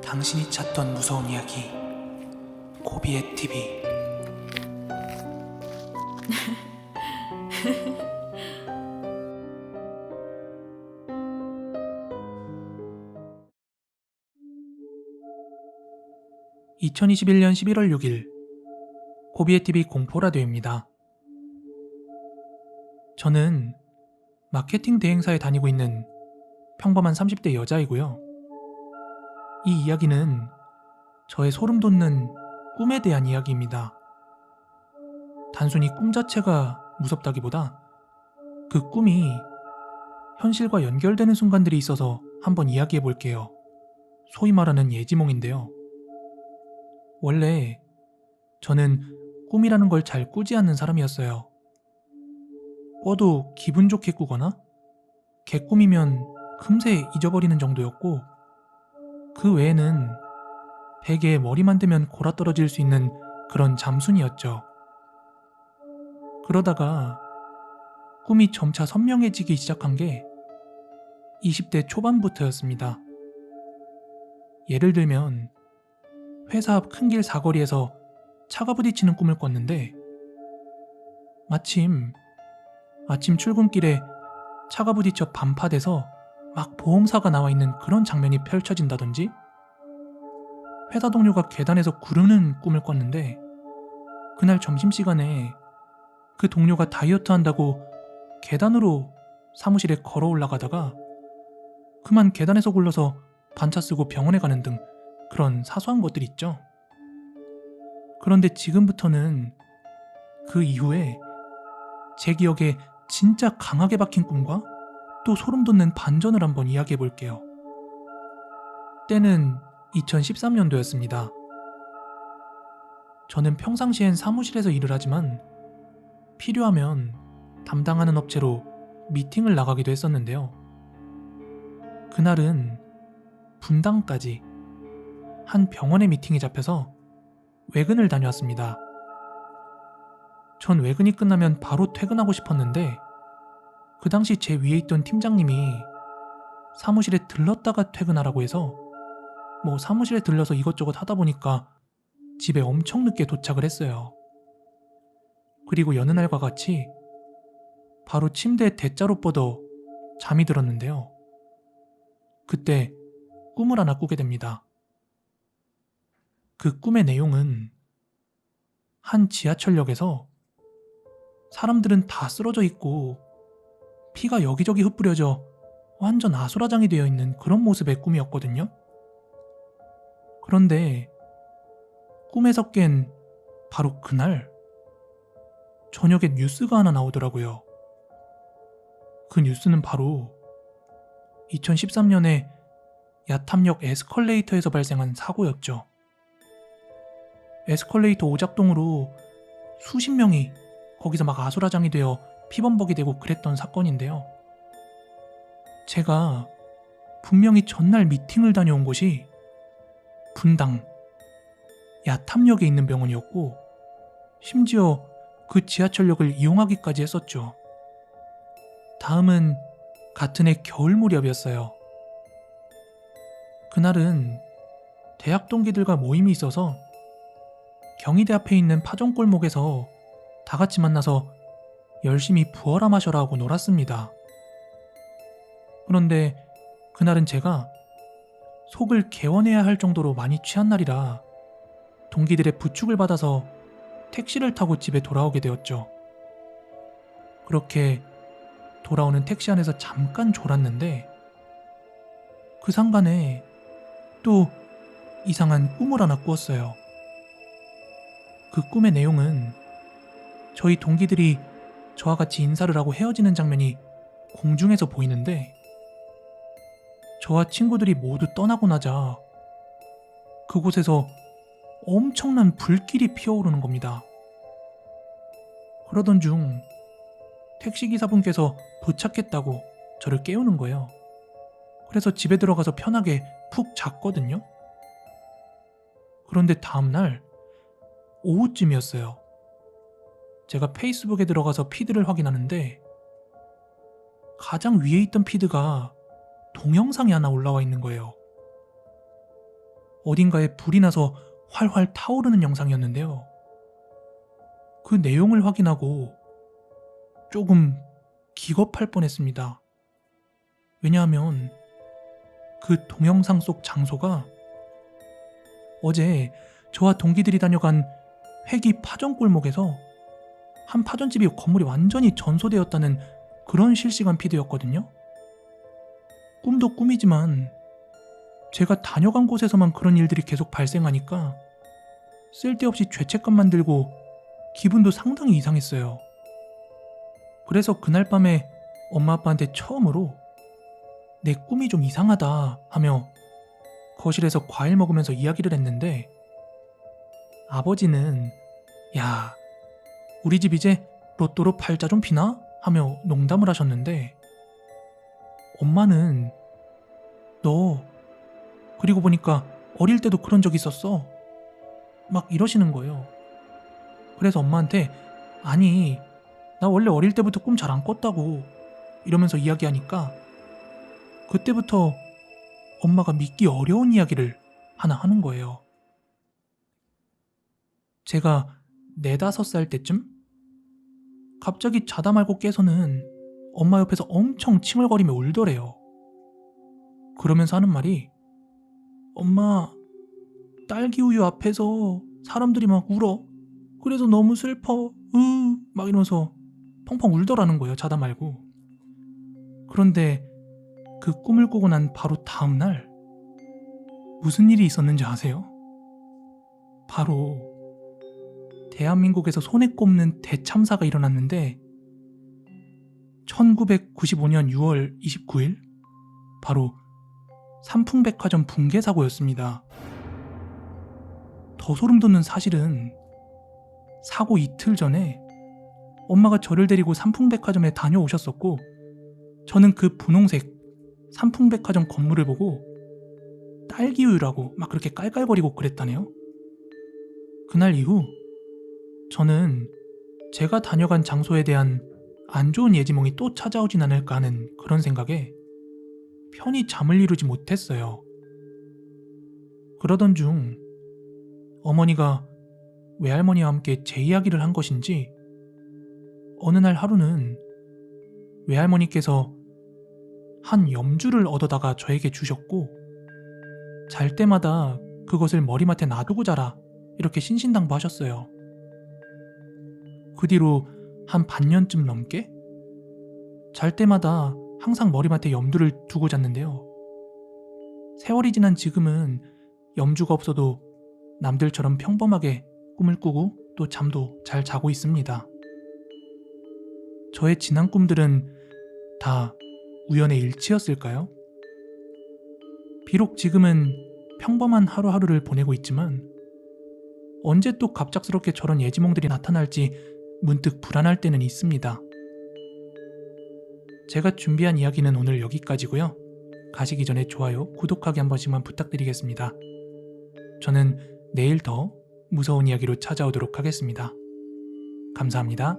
당신이 찾던 무서운 이야기 고비의 TV. (2021년 11월 6일) 고비의 TV 공포라디오입니다. 저는 마케팅 대행사에 다니고 있는 평범한 30대 여자이고요. 이 이야기는 저의 소름 돋는 꿈에 대한 이야기입니다. 단순히 꿈 자체가 무섭다기보다 그 꿈이 현실과 연결되는 순간들이 있어서 한번 이야기해 볼게요. 소위 말하는 예지몽인데요. 원래 저는 꿈이라는 걸 잘 꾸지 않는 사람이었어요. 꿔도 기분 좋게 꾸거나 개꿈이면 금세 잊어버리는 정도였고, 그 외에는 베개에 머리만 대면 골아떨어질 수 있는 그런 잠순이었죠. 그러다가 꿈이 점차 선명해지기 시작한 게 20대 초반부터였습니다. 예를 들면 회사 앞 큰 길 사거리에서 차가 부딪히는 꿈을 꿨는데, 마침 아침 출근길에 차가 부딪혀 반파돼서 막 보험사가 나와 있는 그런 장면이 펼쳐진다든지, 회사 동료가 계단에서 구르는 꿈을 꿨는데 그날 점심시간에 그 동료가 다이어트 한다고 계단으로 사무실에 걸어 올라가다가 그만 계단에서 굴러서 반차 쓰고 병원에 가는 등 그런 사소한 것들 있죠. 그런데 지금부터는 그 이후에 제 기억에 진짜 강하게 박힌 꿈과 또 소름 돋는 반전을 한번 이야기해 볼게요. 때는 2013년도였습니다. 저는 평상시엔 사무실에서 일을 하지만 필요하면 담당하는 업체로 미팅을 나가기도 했었는데요. 그날은 분당까지 한 병원에 미팅이 잡혀서 외근을 다녀왔습니다. 전 외근이 끝나면 바로 퇴근하고 싶었는데, 그 당시 제 위에 있던 팀장님이 사무실에 들렀다가 퇴근하라고 해서 사무실에 들러서 이것저것 하다 보니까 집에 엄청 늦게 도착을 했어요. 그리고 여느 날과 같이 바로 침대에 대자로 뻗어 잠이 들었는데요. 그때 꿈을 하나 꾸게 됩니다. 그 꿈의 내용은 한 지하철역에서 사람들은 다 쓰러져 있고 피가 여기저기 흩뿌려져 완전 아수라장이 되어 있는 그런 모습의 꿈이었거든요. 그런데 꿈에서 깬 바로 그날 저녁에 뉴스가 하나 나오더라고요. 그 뉴스는 바로 2013년에 야탐역 에스컬레이터에서 발생한 사고였죠. 에스컬레이터 오작동으로 수십 명이 거기서 막 아수라장이 되어 피범벅이 되고 그랬던 사건인데요. 제가 분명히 전날 미팅을 다녀온 곳이 분당 야탐역에 있는 병원이었고, 심지어 그 지하철역을 이용하기까지 했었죠. 다음은 같은 해 겨울 무렵이었어요. 그날은 대학 동기들과 모임이 있어서 경희대 앞에 있는 파전골목에서 다 같이 만나서 열심히 부어라 마셔라 하고 놀았습니다. 그런데 그날은 제가 속을 개원해야 할 정도로 많이 취한 날이라 동기들의 부축을 받아서 택시를 타고 집에 돌아오게 되었죠. 그렇게 돌아오는 택시 안에서 잠깐 졸았는데, 그 상간에 또 이상한 꿈을 하나 꾸었어요. 그 꿈의 내용은 저희 동기들이 저와 같이 인사를 하고 헤어지는 장면이 공중에서 보이는데, 저와 친구들이 모두 떠나고 나자 그곳에서 엄청난 불길이 피어오르는 겁니다. 그러던 중 택시기사분께서 도착했다고 저를 깨우는 거예요. 그래서 집에 들어가서 편하게 푹 잤거든요. 그런데 다음날 오후쯤이었어요. 제가 페이스북에 들어가서 피드를 확인하는데 가장 위에 있던 피드가 동영상이 하나 올라와 있는 거예요. 어딘가에 불이 나서 활활 타오르는 영상이었는데요. 그 내용을 확인하고 조금 기겁할 뻔했습니다. 왜냐하면 그 동영상 속 장소가 어제 저와 동기들이 다녀간 회기 파전골목에서 한 파전집이 건물이 완전히 전소되었다는 그런 실시간 피드였거든요. 꿈도 꿈이지만 제가 다녀간 곳에서만 그런 일들이 계속 발생하니까 쓸데없이 죄책감만 들고 기분도 상당히 이상했어요. 그래서 그날 밤에 엄마 아빠한테 처음으로 내 꿈이 좀 이상하다 하며 거실에서 과일 먹으면서 이야기를 했는데, 아버지는 야, 우리 집 이제 로또로 팔자 좀 피나? 하며 농담을 하셨는데, 엄마는 너 그리고 보니까 어릴 때도 그런 적 있었어 막 이러시는 거예요. 그래서 엄마한테 아니 나 원래 어릴 때부터 꿈 잘 안 꿨다고 이러면서 이야기하니까 그때부터 엄마가 믿기 어려운 이야기를 하나 하는 거예요. 제가 4~5살 때쯤 갑자기 자다 말고 깨서는 엄마 옆에서 엄청 칭얼거리며 울더래요. 그러면서 하는 말이 엄마 딸기 우유 앞에서 사람들이 막 울어. 그래서 너무 슬퍼. 막 이러면서 펑펑 울더라는 거예요. 자다 말고. 그런데 그 꿈을 꾸고 난 바로 다음날 무슨 일이 있었는지 아세요? 바로 대한민국에서 손에 꼽는 대참사가 일어났는데 1995년 6월 29일 바로 삼풍백화점 붕괴 사고였습니다. 더 소름 돋는 사실은 사고 이틀 전에 엄마가 저를 데리고 삼풍백화점에 다녀오셨었고 저는 그 분홍색 삼풍백화점 건물을 보고 딸기우유라고 막 그렇게 깔깔거리고 그랬다네요. 그날 이후 저는 제가 다녀간 장소에 대한 안 좋은 예지몽이 또 찾아오진 않을까 하는 그런 생각에 편히 잠을 이루지 못했어요. 그러던 중 어머니가 외할머니와 함께 제 이야기를 한 것인지 어느 날 하루는 외할머니께서 한 염주를 얻어다가 저에게 주셨고 잘 때마다 그것을 머리맡에 놔두고 자라 이렇게 신신당부하셨어요. 그 뒤로 한 반년쯤 넘게 잘 때마다 항상 머리맡에 염두를 두고 잤는데요. 세월이 지난 지금은 염주가 없어도 남들처럼 평범하게 꿈을 꾸고 또 잠도 잘 자고 있습니다. 저의 지난 꿈들은 다 우연의 일치였을까요? 비록 지금은 평범한 하루하루를 보내고 있지만 언제 또 갑작스럽게 저런 예지몽들이 나타날지 문득 불안할 때는 있습니다. 제가 준비한 이야기는 오늘 여기까지고요. 가시기 전에 좋아요, 구독하기 한 번씩만 부탁드리겠습니다. 저는 내일 더 무서운 이야기로 찾아오도록 하겠습니다. 감사합니다.